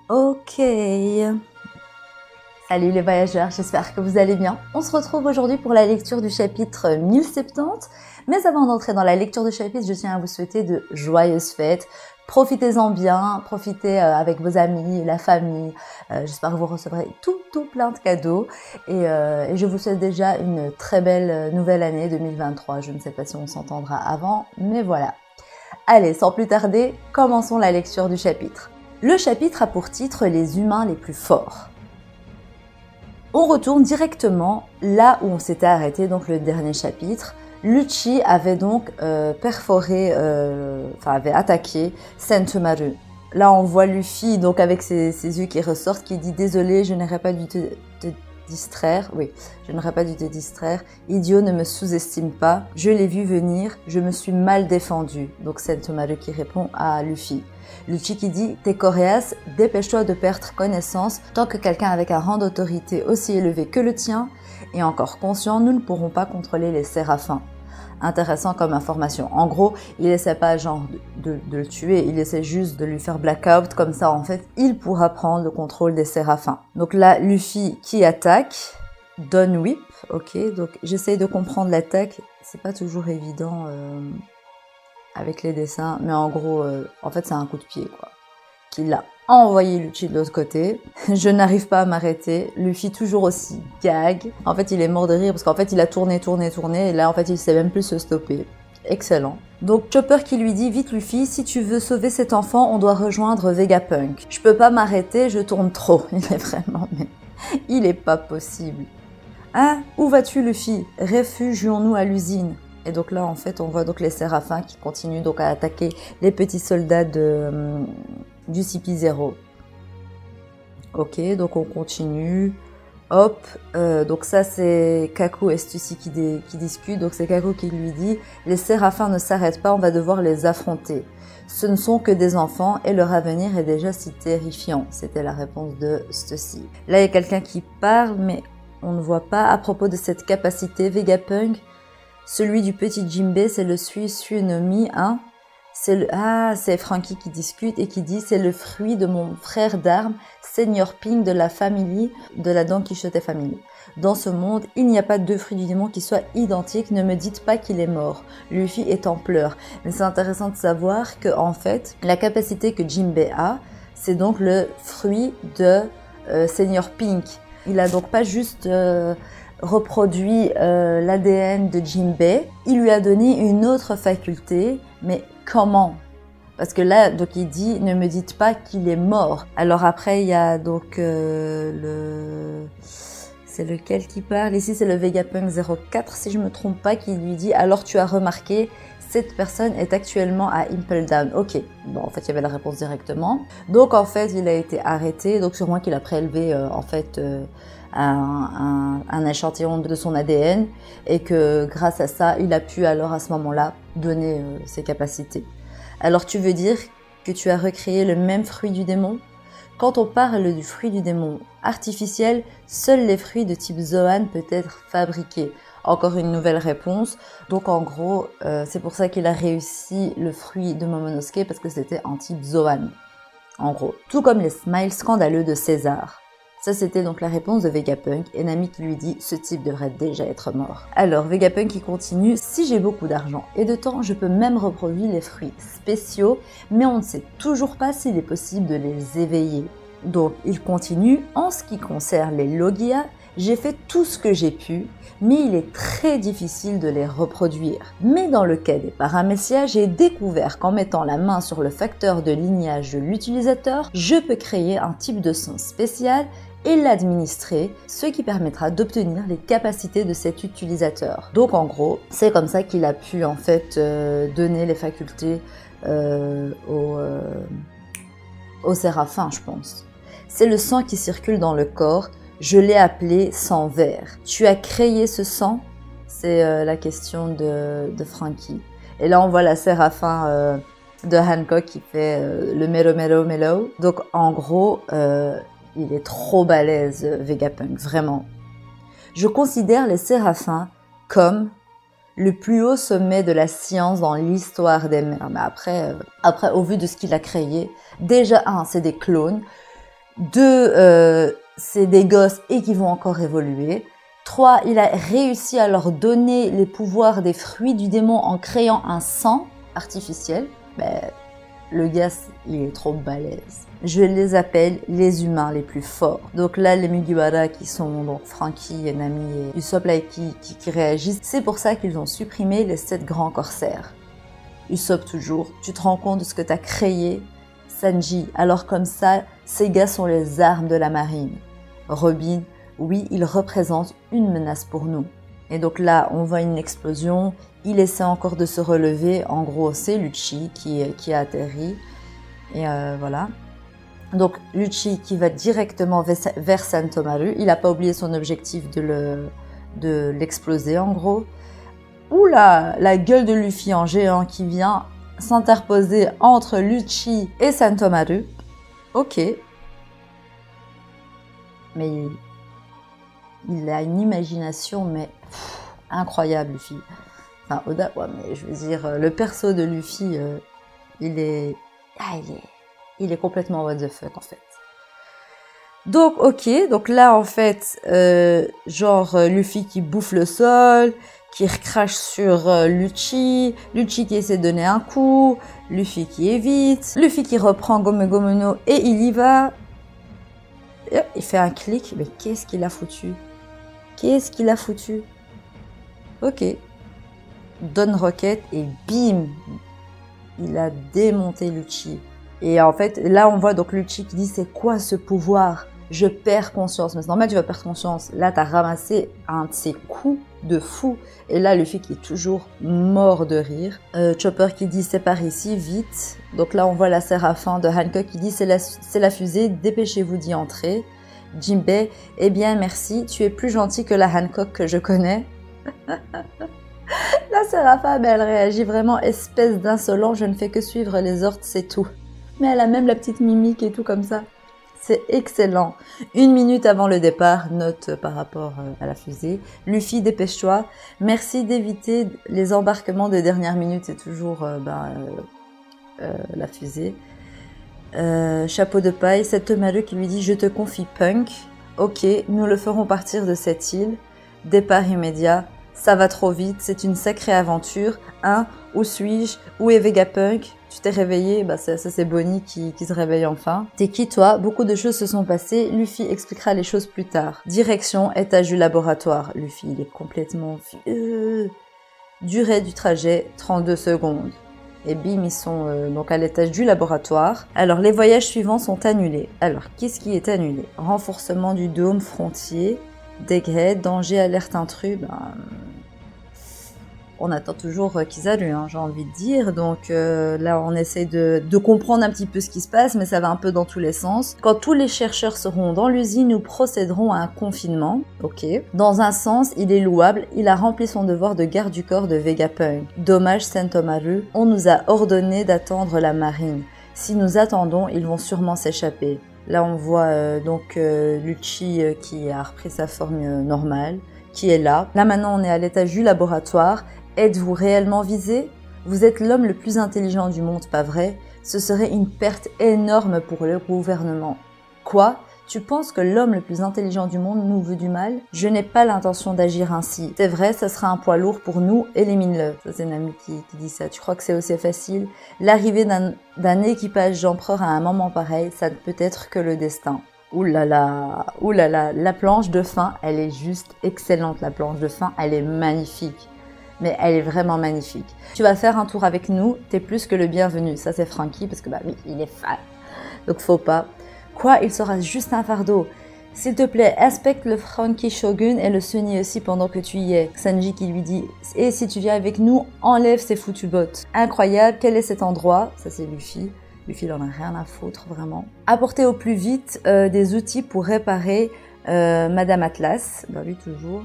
Ok. Salut les voyageurs, j'espère que vous allez bien. On se retrouve aujourd'hui pour la lecture du chapitre 1070. Mais avant d'entrer dans la lecture du chapitre, je tiens à vous souhaiter de joyeuses fêtes. Profitez-en bien, profitez avec vos amis, la famille. J'espère que vous recevrez tout plein de cadeaux. Et je vous souhaite déjà une très belle nouvelle année 2023. Je ne sais pas si on s'entendra avant, mais voilà. Allez, sans plus tarder, commençons la lecture du chapitre. Le chapitre a pour titre « Les humains les plus forts ». On retourne directement là où on s'était arrêté, donc le dernier chapitre. Lucci avait donc avait attaqué Sentomaru. Là, on voit Luffy donc avec ses yeux qui ressortent, qui dit « Désolé, je n'aurais pas dû te distraire. Oui, je n'aurais pas dû te distraire. Idiot, ne me sous-estime pas. Je l'ai vu venir, je me suis mal défendu. » Donc Sentomaru qui répond à Luffy. Lucci qui dit « T'es coriace, dépêche-toi de perdre connaissance. Tant que quelqu'un avec un rang d'autorité aussi élevé que le tien est encore conscient, nous ne pourrons pas contrôler les séraphins. » Intéressant comme information. En gros, il essaie pas genre de le tuer, il essaie juste de lui faire blackout, comme ça en fait, il pourra prendre le contrôle des séraphins. Donc là, Luffy qui attaque, Don Whip, ok, donc j'essaye de comprendre l'attaque, c'est pas toujours évident avec les dessins, mais en gros, en fait c'est un coup de pied quoi, qu'il a envoyé Lucci de l'autre côté. Je n'arrive pas à m'arrêter. Luffy toujours aussi gag. En fait, il est mort de rire parce qu'en fait, il a tourné et là, en fait, il sait même plus se stopper. Excellent. Donc, Chopper qui lui dit « Vite Luffy, si tu veux sauver cet enfant, on doit rejoindre Vegapunk. Je peux pas m'arrêter, je tourne trop. » Il est vraiment... Mais il est pas possible. « Hein? Où vas-tu Luffy? Réfugions-nous à l'usine. » Et donc là, en fait, on voit donc les séraphins qui continuent donc à attaquer les petits soldats du CP0. Ok, donc on continue. Hop, donc ça c'est Kaku et Stussy qui discutent. Donc c'est Kaku qui lui dit « Les séraphins ne s'arrêtent pas, on va devoir les affronter. Ce ne sont que des enfants et leur avenir est déjà si terrifiant. » C'était la réponse de Stussy. Là, il y a quelqu'un qui parle, mais on ne voit pas. À propos de cette capacité, Vegapunk, celui du petit Jinbei, c'est le Suinomi, hein? C'est Franky qui discute et qui dit « C'est le fruit de mon frère d'armes, Senior Pink de la famille, de la Don Quichotte Family. Dans ce monde, il n'y a pas deux fruits du démon qui soient identiques, ne me dites pas qu'il est mort. » Luffy est en pleurs. Mais c'est intéressant de savoir que, en fait, la capacité que Jinbei a, c'est donc le fruit de Senior Pink. Il a donc pas juste... reproduit l'ADN de Jinbei, il lui a donné une autre faculté, mais comment? Parce que là, donc il dit, ne me dites pas qu'il est mort. Alors après, il y a donc c'est lequel qui parle? Ici, c'est le Vegapunk 04, si je me trompe pas, qui lui dit, alors tu as remarqué, cette personne est actuellement à Impel Down. Ok, bon, en fait, il y avait la réponse directement. Donc en fait, il a été arrêté, donc sûrement qu'il a prélevé en fait... un échantillon de son ADN et que grâce à ça, il a pu alors à ce moment-là donner ses capacités. Alors tu veux dire que tu as recréé le même fruit du démon? Quand on parle du fruit du démon artificiel, seuls les fruits de type Zoan peuvent être fabriqués. Encore une nouvelle réponse. Donc en gros, c'est pour ça qu'il a réussi le fruit de Momonosuke parce que c'était en type Zoan. En gros, tout comme les smiles scandaleux de César. Ça, c'était donc la réponse de Vegapunk et Nami qui lui dit « Ce type devrait déjà être mort. » Alors, Vegapunk qui continue « Si j'ai beaucoup d'argent et de temps, je peux même reproduire les fruits spéciaux, mais on ne sait toujours pas s'il est possible de les éveiller. » Donc, il continue « En ce qui concerne les Logia, j'ai fait tout ce que j'ai pu, mais il est très difficile de les reproduire. Mais dans le cas des paramécias, j'ai découvert qu'en mettant la main sur le facteur de lignage de l'utilisateur, je peux créer un type de son spécial et l'administrer, ce qui permettra d'obtenir les capacités de cet utilisateur. » Donc en gros, c'est comme ça qu'il a pu en fait donner les facultés aux séraphins, je pense. C'est le sang qui circule dans le corps. Je l'ai appelé sang vert. Tu as créé ce sang? C'est la question de Franky. Et là, on voit la séraphin de Hancock qui fait le melo melo melo. Donc, en gros, il est trop balèze, Vegapunk, vraiment. Je considère les séraphins comme le plus haut sommet de la science dans l'histoire des mers. Mais après, au vu de ce qu'il a créé, déjà, c'est des clones. 2, c'est des gosses et qui vont encore évoluer. 3, il a réussi à leur donner les pouvoirs des fruits du démon en créant un sang artificiel. Le gars, il est trop balèze. Je les appelle les humains les plus forts. Donc là, les Mugiwara qui sont donc Franky, Nami et Usopp là, qui réagissent, c'est pour ça qu'ils ont supprimé les 7 grands corsaires. Usopp toujours, tu te rends compte de ce que t'as créé, Sanji, alors comme ça, ces gars sont les armes de la marine. Robin, oui, il représente une menace pour nous. Et donc là, on voit une explosion, il essaie encore de se relever, en gros c'est Lucci qui a atterri, et voilà. Donc Lucci qui va directement vers Sentomaru, il n'a pas oublié son objectif de l'exploser en gros. Oula, la gueule de Luffy en géant qui vient s'interposer entre Lucci et Sentomaru. Ok. Mais il a une imagination mais incroyable Luffy. Enfin Oda, ouais, mais je veux dire, le perso de Luffy, il est complètement what the fuck en fait. Donc ok, donc là en fait, Luffy qui bouffe le sol, qui recrache sur Lucci qui essaie de donner un coup, Luffy qui évite, Luffy qui reprend Gomu Gomu no et il y va. Il fait un clic, mais qu'est-ce qu'il a foutu? Qu'est-ce qu'il a foutu? Ok. Donne Rocket et bim! Il a démonté Lucci. Et en fait, là on voit donc Lucci qui dit c'est quoi ce pouvoir? Je perds conscience. Mais c'est normal, tu vas perdre conscience. Là, t'as ramassé un de ces coups de fou. Et là, Luffy qui est toujours mort de rire. Chopper qui dit c'est par ici, vite. Donc là, on voit la Séraphin de Hancock qui dit c'est la fusée, dépêchez-vous d'y entrer. Jinbei, eh bien merci, tu es plus gentil que la Hancock que je connais. La Séraphin, elle réagit vraiment espèce d'insolent, je ne fais que suivre les ordres, c'est tout. Mais elle a même la petite mimique et tout comme ça. C'est excellent. 1 minute avant le départ, note par rapport à la fusée. Luffy, dépêche-toi. Merci d'éviter les embarquements de dernière minute, c'est toujours la fusée. Chapeau de paille, Sentomaru qui lui dit « Je te confie Punk. Ok, nous le ferons partir de cette île. Départ immédiat. Ça va trop vite, c'est une sacrée aventure. Hein, où suis-je? Où est Vegapunk? Tu t'es réveillé? Ça c'est Bonnie qui se réveille enfin. T'es qui toi? Beaucoup de choses se sont passées. Luffy expliquera les choses plus tard. Direction, étage du laboratoire. Luffy, il est complètement vieux. Durée du trajet, 32 secondes. Et bim, ils sont donc à l'étage du laboratoire. Alors, les voyages suivants sont annulés. Alors, qu'est-ce qui est annulé? Renforcement du dôme frontier. Degré, danger, alerte intrus. On attend toujours Kizaru, j'ai envie de dire. Donc là, on essaie de comprendre un petit peu ce qui se passe, mais ça va un peu dans tous les sens. Quand tous les chercheurs seront dans l'usine, nous procéderons à un confinement. Ok. Dans un sens, il est louable. Il a rempli son devoir de garde du corps de Vegapunk. Dommage, Sentomaru. On nous a ordonné d'attendre la marine. Si nous attendons, ils vont sûrement s'échapper. Là, on voit Lucci qui a repris sa forme normale, qui est là. Là, maintenant, on est à l'étage du laboratoire. Êtes-vous réellement visé? Vous êtes l'homme le plus intelligent du monde, pas vrai? Ce serait une perte énorme pour le gouvernement. Quoi? Tu penses que l'homme le plus intelligent du monde nous veut du mal? Je n'ai pas l'intention d'agir ainsi. C'est vrai, ça sera un poids lourd pour nous, élimine-le. Ça, c'est Nami qui dit ça. Tu crois que c'est aussi facile? L'arrivée d'un équipage d'empereur à un moment pareil, ça ne peut être que le destin. Ouh là là, la planche de fin, elle est juste excellente. La planche de fin, elle est magnifique. Mais elle est vraiment magnifique. Tu vas faire un tour avec nous, t'es plus que le bienvenu. Ça, c'est Franky, parce que oui, il est fan. Donc, faut pas. Quoi, il sera juste un fardeau. S'il te plaît, inspecte le Franky Shogun et le Sunny aussi pendant que tu y es. Sanji qui lui dit « Et si tu viens avec nous, enlève ces foutues bottes. » Incroyable, quel est cet endroit? Ça, c'est Luffy. Luffy, il en a rien à foutre, vraiment. Apportez au plus vite des outils pour réparer Madame Atlas. Bah oui, toujours.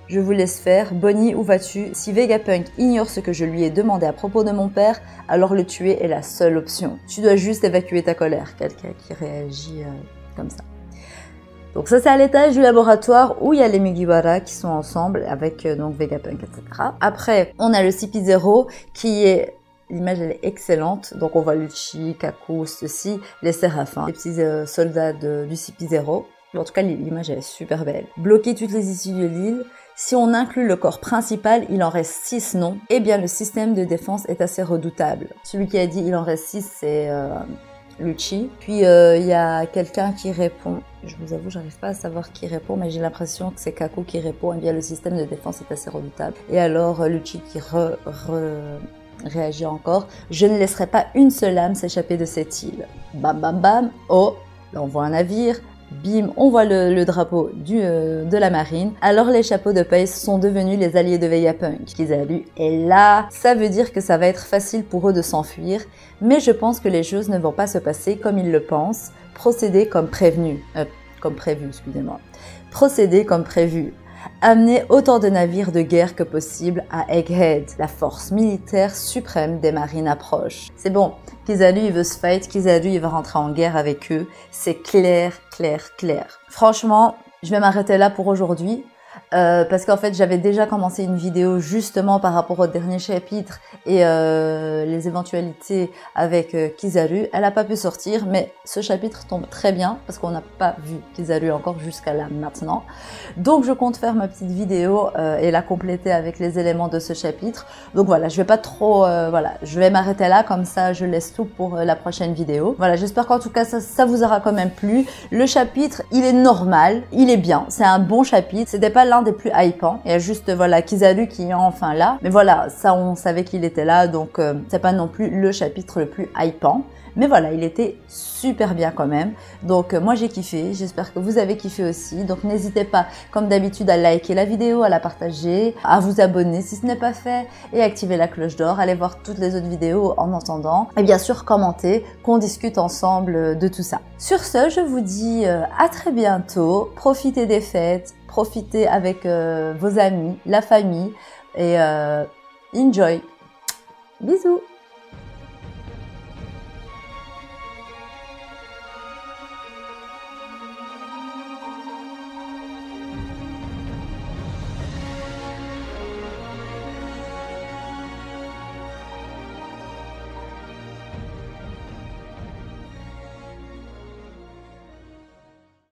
Je vous laisse faire. Bonnie, où vas-tu? Si Vegapunk ignore ce que je lui ai demandé à propos de mon père, alors le tuer est la seule option. Tu dois juste évacuer ta colère. Quelqu'un qui réagit comme ça. Donc ça c'est à l'étage du laboratoire où il y a les Mugiwara qui sont ensemble avec donc Vegapunk, etc. Après on a le CP0 qui est... L'image elle est excellente, donc on voit Lucci, Kaku, ceci, les Séraphins, les petits soldats du CP0. En tout cas l'image elle est super belle. Bloquer toutes les issues de l'île. Si on inclut le corps principal, il en reste 6 non. Eh bien le système de défense est assez redoutable. Celui qui a dit il en reste 6 c'est... Lucci. Puis il y a quelqu'un qui répond, je vous avoue j'arrive pas à savoir qui répond, mais j'ai l'impression que c'est Kaku qui répond, et bien le système de défense est assez redoutable. Et alors Lucci qui réagit encore, je ne laisserai pas une seule âme s'échapper de cette île. Bam bam bam, oh, là on voit un navire. Bim, on voit le drapeau de la marine. Alors les chapeaux de paille sont devenus les alliés de Vegapunk. Kizaru est là. Ça veut dire que ça va être facile pour eux de s'enfuir. Mais je pense que les choses ne vont pas se passer comme ils le pensent. Procéder comme prévu, excusez-moi. Procéder comme prévu. Amener autant de navires de guerre que possible à Egghead. La force militaire suprême des marines approche. C'est bon, Kizaru il veut se fight, Kizaru il va rentrer en guerre avec eux. C'est clair, clair, clair. Franchement, je vais m'arrêter là pour aujourd'hui. Parce qu'en fait j'avais déjà commencé une vidéo justement par rapport au dernier chapitre et les éventualités avec Kizaru. Elle n'a pas pu sortir, mais ce chapitre tombe très bien parce qu'on n'a pas vu Kizaru encore jusqu'à là maintenant. Donc je compte faire ma petite vidéo et la compléter avec les éléments de ce chapitre. Donc voilà, je vais pas trop, voilà, je vais m'arrêter là, comme ça je laisse tout pour la prochaine vidéo. Voilà, j'espère qu'en tout cas ça vous aura quand même plu. Le chapitre, il est normal, il est bien, c'est un bon chapitre. C'était pas l'un des plus hypants. Il y a juste voilà Kizaru qui est enfin là. Mais voilà, ça on savait qu'il était là, donc c'est pas non plus le chapitre le plus hypant. Mais voilà, il était super bien quand même. Donc moi j'ai kiffé, j'espère que vous avez kiffé aussi. Donc n'hésitez pas, comme d'habitude, à liker la vidéo, à la partager, à vous abonner si ce n'est pas fait et activer la cloche d'or. Allez voir toutes les autres vidéos en attendant. Et bien sûr, commentez, qu'on discute ensemble de tout ça. Sur ce, je vous dis à très bientôt. Profitez des fêtes, profitez avec vos amis, la famille et enjoy. Bisous!